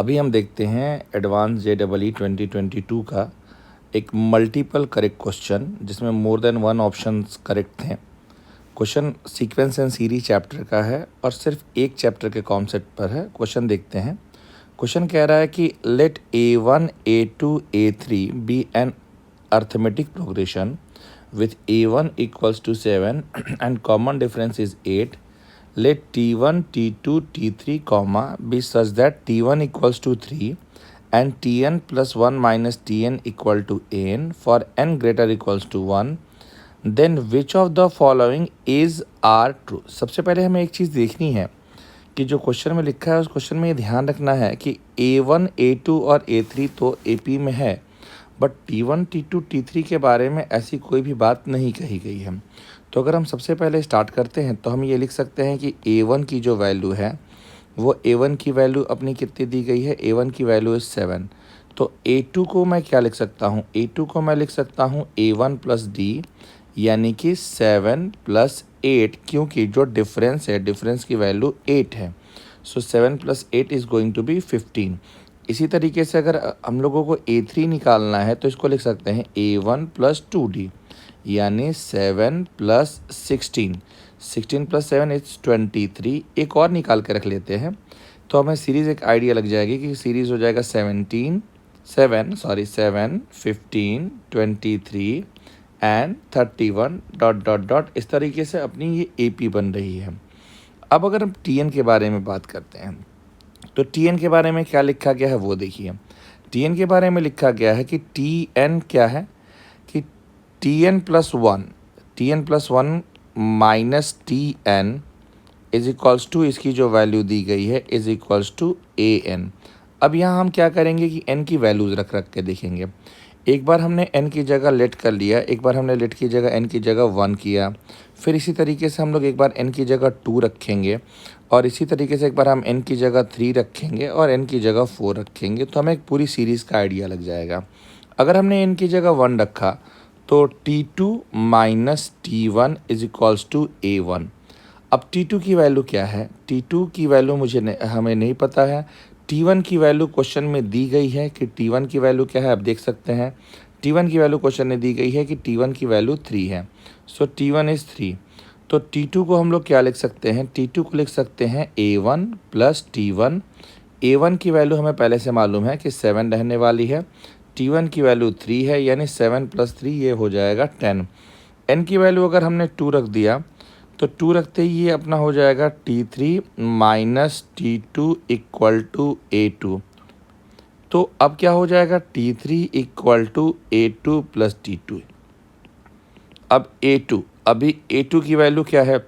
अभी हम देखते हैं एडवांस JEE 2022 का एक मल्टीपल करेक्ट क्वेश्चन जिसमें more than one options correct थे। Question sequence and series chapter का है और सिर्फ एक चैप्टर के कॉन्सेप्ट पर है। क्वेश्चन देखते हैं। क्वेश्चन कह रहा है कि let A1 A2 A3 be an arithmetic progression with A1 equals to 7 and common difference is 8. Let T1, T2, T3, comma be such that T1 equals to 3 and Tn plus 1 minus Tn equal to n for n greater equals to 1. Then which of the following is are true? सबसे पहले हमें एक चीज़ देखनी है कि जो question में लिखा है उस क्वेश्चन में ये ध्यान रखना है कि A1, A2 और A3 तो AP में है, बट T1, T2, T3 के बारे में ऐसी कोई भी बात नहीं कही गई है। तो अगर हम सबसे पहले स्टार्ट करते हैं तो हम ये लिख सकते हैं कि A1 की जो वैल्यू है वो A1 की वैल्यू अपनी कितनी दी गई है, A1 की वैल्यू इज़ 7। तो A2 को मैं क्या लिख सकता हूँ, A2 को मैं लिख सकता हूँ A1 प्लस D यानी कि 7 प्लस 8, क्योंकि जो डिफरेंस है डिफरेंस की वैल्यू 8 है। So 7 plus 8 is going to be 15। इसी तरीके से अगर हम लोगों को A3 निकालना है तो इसको लिख सकते हैं A1 प्लस 2D यानी 7 प्लस 16। 16 plus 7 is 23। एक और निकाल के रख लेते हैं तो हमें सीरीज़ एक आइडिया लग जाएगी कि सीरीज़ हो जाएगा 7 15 23 एंड 31 डॉट डॉट डॉट। इस तरीके से अपनी ये AP बन रही है। अब अगर हम TN के बारे में बात करते हैं तो TN के बारे में क्या लिखा गया है वो देखिए। TN के बारे में लिखा गया है कि TN क्या है कि TN plus 1 minus TN is equals to, इसकी जो वैल्यू दी गई है इज इक्वल्स टू AN। अब यहाँ हम क्या करेंगे कि N की वैल्यूज़ रख के देखेंगे। एक बार हमने N की जगह लेट कर लिया, एक बार हमने लेट की जगह N की जगह 1 किया, फिर इसी तरीके से हम लोग एक बार N की जगह 2 रखेंगे और इसी तरीके से एक बार हम N की जगह 3 रखेंगे और N की जगह 4 रखेंगे, तो हमें एक पूरी सीरीज़ का आइडिया लग जाएगा। अगर हमने N की जगह 1 रखा तो T2 minus T1 is equals to A1। अब T2 की वैल्यू क्या है, T2 की वैल्यू हमें नहीं पता है। T1 की वैल्यू क्वेश्चन में दी गई है कि T1 की वैल्यू क्या है, आप देख सकते हैं T1 की वैल्यू क्वेश्चन में दी गई है कि T1 की वैल्यू 3 है। सो T1 इज़ 3। तो T2 को हम लोग क्या लिख सकते हैं, T2 को लिख सकते हैं A1 प्लस T1। A1 की वैल्यू हमें पहले से मालूम है कि 7 रहने वाली है, T1 की वैल्यू 3 है यानी 7 प्लस 3 ये हो जाएगा 10। N की वैल्यू अगर हमने 2 रख दिया तो 2 रखते ही ये अपना हो जाएगा T3 minus T2 equal to A2। तो अब क्या हो जाएगा T3 equal to A2 plus T2। अब A2, अभी A2 की वैल्यू क्या है,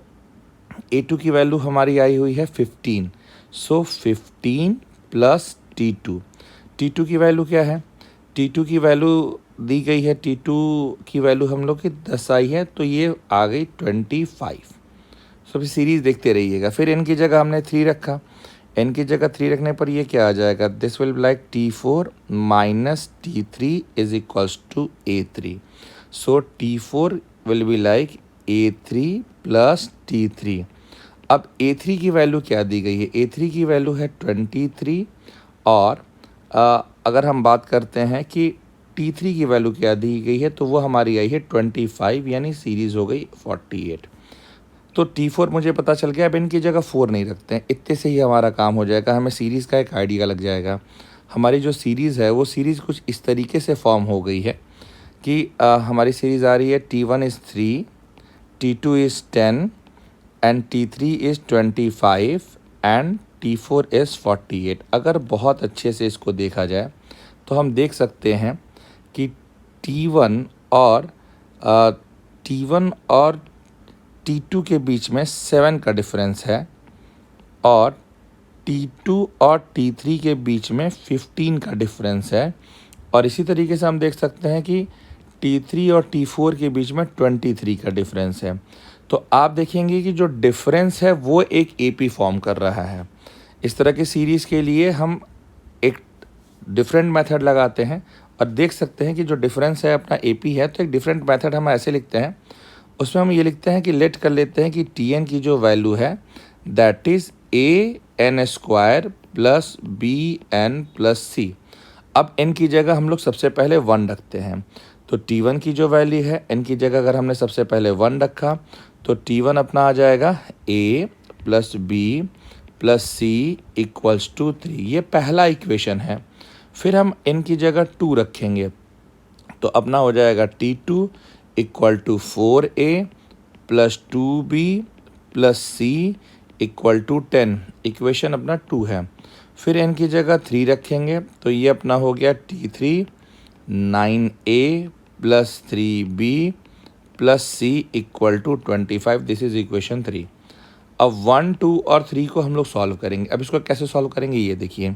A2 की वैल्यू हमारी आई हुई है 15। सो 15 प्लस T2। T2 की वैल्यू क्या है, T2 की वैल्यू दी गई है, T2 की वैल्यू हम लोग की 10 आई है तो ये आ गई 25। सो अभी सीरीज़ देखते रहिएगा। फिर N की जगह हमने 3 रखा, N की जगह 3 रखने पर ये क्या आ जाएगा, this will be like T4 minus T3 is equals to A3। So T4 will be like A3 plus T3। अब A3 की वैल्यू क्या दी गई है, A3 की वैल्यू है 23 और अगर हम बात करते हैं कि T3 की वैल्यू क्या दी गई है तो वो हमारी आई है 25 यानी सीरीज़ हो गई 48। तो T4 मुझे पता चल गया। अब इनकी जगह 4 नहीं रखते हैं, इतने से ही हमारा काम हो जाएगा, हमें सीरीज़ का एक आइडिया लग जाएगा। हमारी जो सीरीज़ है वो सीरीज़ कुछ इस तरीके से फॉर्म हो गई है कि हमारी सीरीज़ आ रही है T1 is 3, T2 is 10 and T3 is 25 and T4 is 48। अगर बहुत अच्छे से इसको देखा जाए तो हम देख सकते हैं कि T1 और T2 के बीच में 7 का डिफरेंस है और T2 और T3 के बीच में 15 का डिफरेंस है और इसी तरीके से हम देख सकते हैं कि T3 और T4 के बीच में 23 का डिफरेंस है। तो आप देखेंगे कि जो डिफरेंस है वो एक AP फॉर्म कर रहा है। इस तरह की सीरीज़ के लिए हम एक डिफरेंट मेथड लगाते हैं और देख सकते हैं कि जो डिफरेंस है अपना AP है, तो एक डिफरेंट मेथड हम ऐसे लिखते हैं, उसमें हम ये लिखते हैं कि लेट कर लेते हैं कि TN की जो वैल्यू है that is AN square plus B N plus C. अब n की जगह हम लोग सबसे पहले 1 रखते हैं, तो T1 की जो वैल्यू है n की जगह अगर हमने सबसे पहले 1 रखा तो T1 अपना आ जाएगा a plus B plus C equals to 3। ये पहला इक्वेशन है। फिर हम n की जगह 2 रखेंगे तो अपना हो जाएगा T2 equal to 4a plus 2b plus C equal to 10। Equation अपना 2 है। फिर n की जगह 3 रखेंगे तो ये अपना हो गया T3 9a plus 3b plus C equal to 25। This is equation 3। अब 1, 2 और 3 को हम लोग सॉल्व करेंगे। अब इसको कैसे सॉल्व करेंगे ये देखिए,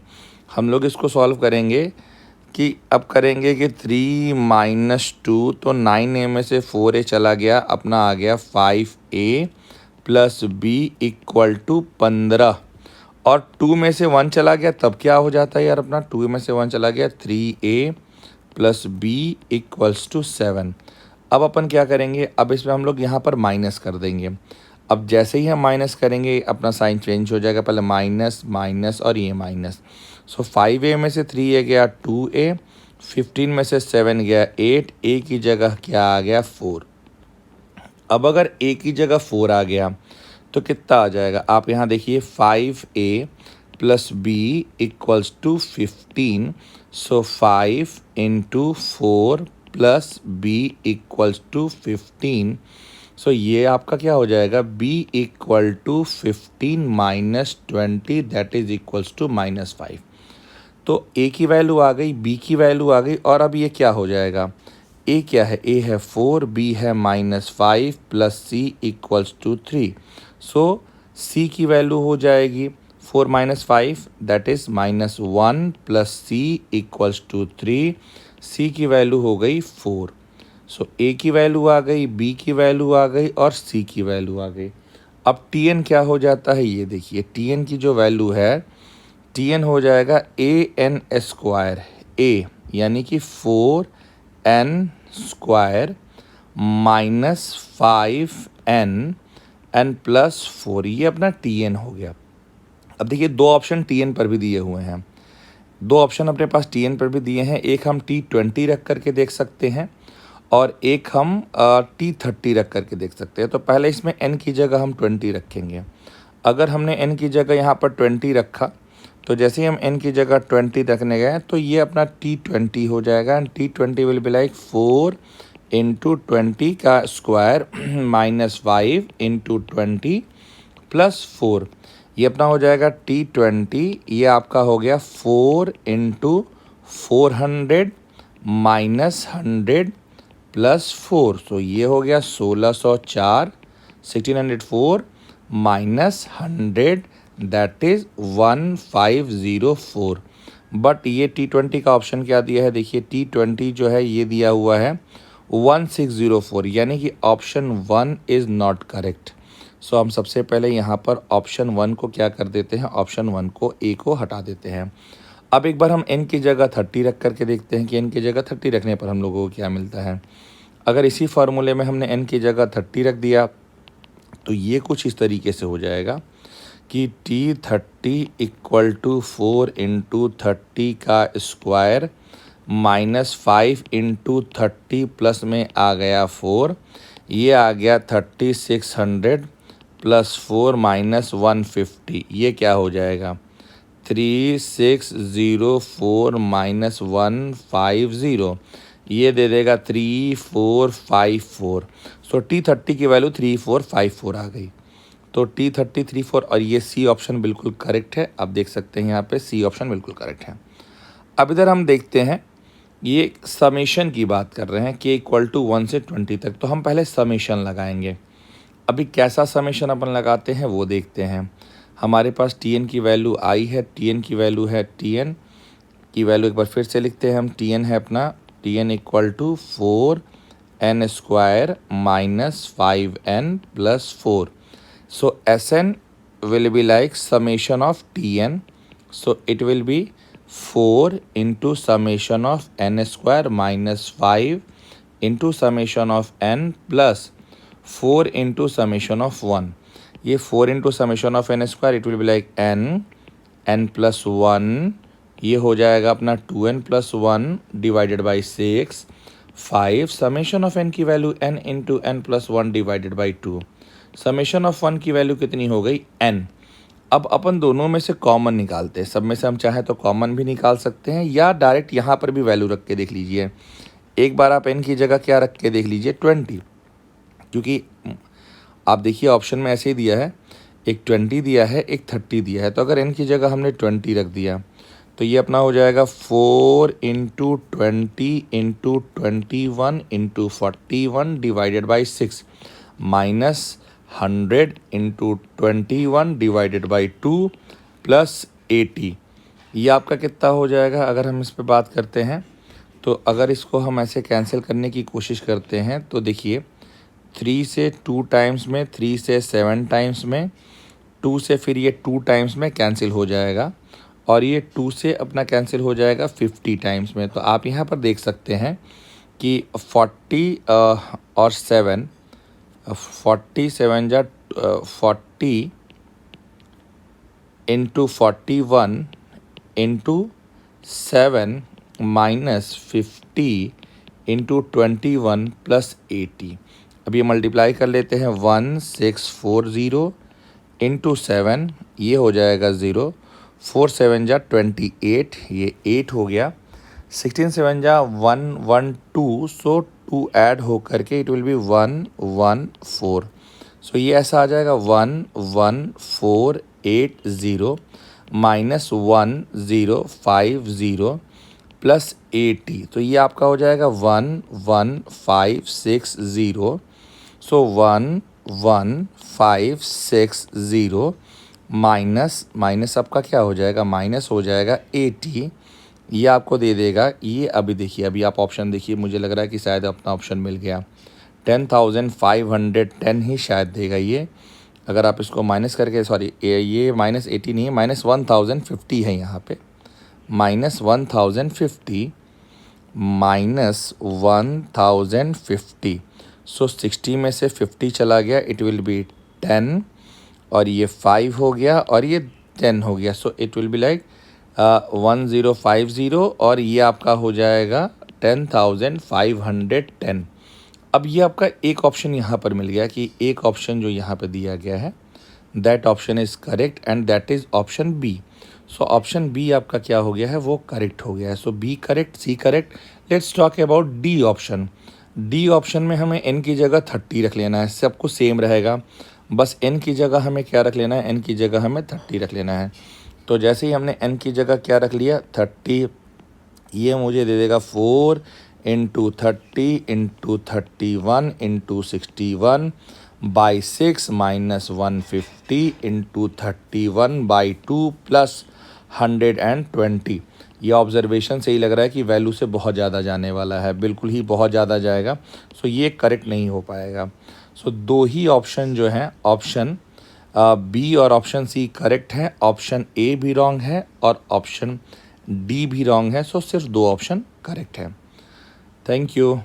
हम लोग इसको सॉल्व करेंगे कि अब करेंगे कि 3 माइनस 2, तो 9a में से 4a चला गया, अपना आ गया 5a plus B equal to 15, और 2 में से 1 चला गया तब क्या हो जाता है यार, अपना 2 में से 1 चला गया 3a plus B equals to 7। अब अपन क्या करेंगे, अब इसमें हम लोग यहाँ पर माइनस कर देंगे। अब जैसे ही हम माइनस करेंगे अपना साइन चेंज हो जाएगा, पहले माइनस माइनस और ये माइनस। सो 5a में से 3a गया 2a, 15 में से 7 गया 8, a की जगह क्या आ गया 4। अब अगर a की जगह 4 आ गया तो कितना आ जाएगा, आप यहाँ देखिए 5a plus B equals to 15। So 5 into 4 plus B equals to 15। So ये आपका क्या हो जाएगा, b equal to 15 minus 20 that is equals to -5। तो a की वैल्यू आ गई, b की वैल्यू आ गई, और अब ये क्या हो जाएगा, a क्या है, a है 4, b है -5 plus c equals to 3। So c की वैल्यू हो जाएगी 4 minus 5 that is -1 plus c equals to 3। c की वैल्यू हो गई 4। सो a की वैल्यू आ गई, b की वैल्यू आ गई और c की वैल्यू आ गई। अब tn क्या हो जाता है ये देखिए, tn की जो वैल्यू है, tn हो जाएगा an स्क्वायर, a यानी कि 4n square minus 5n N plus 4, ये अपना tn हो गया। अब देखिए दो ऑप्शन tn पर भी दिए हुए हैं, दो ऑप्शन अपने पास tn पर भी दिए हैं। एक हम T20 रख करके देख सकते हैं और एक हम T30 रख करके देख सकते हैं। तो पहले इसमें n की जगह हम 20 रखेंगे। अगर हमने n की जगह यहाँ पर 20 रखा तो जैसे ही हम n की जगह 20 रखने गए तो ये अपना T20 हो जाएगा, and T20 will be like 4 into 20 का स्क्वायर माइनस 5 इंटू 20 प्लस 4। ये अपना हो जाएगा T20, ये आपका हो गया 4 इंटू 400 माइनस 100 प्लस 4। सो ये हो गया 1604, 1604 माइनस 100 दैट इज़ 1504। बट ये T20 का ऑप्शन क्या दिया है, देखिए T20 जो है ये दिया हुआ है 1604, यानी कि ऑप्शन 1 इज़ नॉट करेक्ट। सो हम सबसे पहले यहाँ पर ऑप्शन 1 को क्या कर देते हैं, ऑप्शन 1 को a को हटा देते हैं। अब एक बार हम n की जगह 30 रख करके देखते हैं कि n की जगह 30 रखने पर हम लोगों को क्या मिलता है। अगर इसी फार्मूले में हमने n की जगह 30 रख दिया तो ये कुछ इस तरीके से हो जाएगा कि T30 इक्वल टू 4 इंटू 30 का स्क्वायर माइनस 5 इंटू 30 प्लस में आ गया 4, ये आ गया 3600 प्लस 4 माइनस 150। ये क्या हो जाएगा 3604 माइनस 150, ये दे देगा 3454। सो T30 की वैल्यू 3454 आ गई। तो T30 34, और ये सी ऑप्शन बिल्कुल करेक्ट है। आप देख सकते हैं यहाँ पे सी ऑप्शन बिल्कुल करेक्ट है। अब इधर हम देखते हैं, ये समेशन की बात कर रहे हैं कि इक्वल टू 1 से 20 तक, तो हम पहले समेशन लगाएंगे। अभी कैसा समेशन अपन लगाते हैं वो देखते हैं। हमारे पास Tn की वैल्यू आई है, Tn की वैल्यू है, Tn की वैल्यू एक बार फिर से लिखते हैं हम। Tn है अपना, Tn equal to 4n square minus 5n plus 4। So Sn will be like summation of Tn. So it will be 4 into summation of n square minus 5 into summation of n plus 4 into summation of 1. ये 4 into summation of n square, it will be like n n+1, ये हो जाएगा अपना 2n+1 divided by 6, 5 summation of n की value n into n+1 divided by 2। Summation of 1 की value कितनी हो गई n। अब अपन दोनों में से कॉमन निकालते हैं, सब में से हम चाहें तो कॉमन भी निकाल सकते हैं या डायरेक्ट यहाँ पर भी वैल्यू रख के देख लीजिए। एक बार आप n की जगह क्या रख के देख लीजिए 20, क्योंकि आप देखिए ऑप्शन में ऐसे ही दिया है, एक 20 दिया है, एक 30 दिया है। तो अगर n की जगह हमने 20 रख दिया तो ये अपना हो जाएगा 4 into 20 into 21 into 41 divided by 6 minus 100 into 21 divided by 2 plus 80। ये आपका कितना हो जाएगा अगर हम इस पे बात करते हैं तो अगर इसको हम ऐसे कैंसिल करने की कोशिश करते हैं तो देखिए 3 से 2 टाइम्स में, 3 से 7 टाइम्स में, 2 से फिर ये 2 टाइम्स में कैंसिल हो जाएगा और ये 2 से अपना कैंसिल हो जाएगा 50 टाइम्स में। तो आप यहाँ पर देख सकते हैं कि 40 और 7, 47 जा 40 into 41 into 7 minus 50 into 21 plus 80। अब ये मल्टीप्लाई कर लेते हैं 1640 इंटू 7, ये हो जाएगा 0, 4 7 जा 28, ये 8 हो गया, 16 7 जा 112, सो 2 ऐड हो करके इट विल बी 114। सो ये ऐसा आ जाएगा 11480 माइनस 1050 प्लस 80। तो ये आपका हो जाएगा 11560। सो 11560 माइनस आपका क्या हो जाएगा, माइनस हो जाएगा 80। ये आपको दे देगा, ये अभी देखिए, अभी आप ऑप्शन देखिए, मुझे लग रहा है कि शायद अपना ऑप्शन मिल गया, 10,510 ही शायद देगा ये। अगर आप इसको माइनस करके, सॉरी ये माइनस 80 नहीं है, माइनस 1050 है यहाँ पे, माइनस 1050 माइनस 1050। सो 60 में से 50 चला गया, इट विल बी 10 और ये 5 हो गया और ये 10 हो गया। So it will be like 1050 और ये आपका हो जाएगा 10,510। अब ये आपका एक ऑप्शन यहाँ पर मिल गया कि एक ऑप्शन जो यहाँ पर दिया गया है that option is correct and that is option B. So option B आपका क्या हो गया है, वो करेक्ट हो गया है। So B correct, C correct. Let's talk about D option. D option में हमें n की जगह 30 रख लेना है, सब कुछ सेम रहेगा, बस n की जगह हमें क्या रख लेना है, n की जगह हमें 30 रख लेना है। तो जैसे ही हमने n की जगह क्या रख लिया 30, ये मुझे दे देगा 4 into 30 into 31 into 61 by 6 minus 150 into 31 by 2 plus 120। ये ऑब्जर्वेशन से ही लग रहा है कि वैल्यू से बहुत ज़्यादा जाने वाला है, बिल्कुल ही बहुत ज़्यादा जाएगा। सो ये करेक्ट नहीं हो पाएगा। सो दो ही ऑप्शन जो हैं, ऑप्शन बी और ऑप्शन सी करेक्ट हैं, ऑप्शन ए भी रॉन्ग है और ऑप्शन डी भी रॉन्ग है। सो सिर्फ दो ऑप्शन करेक्ट है। Thank you.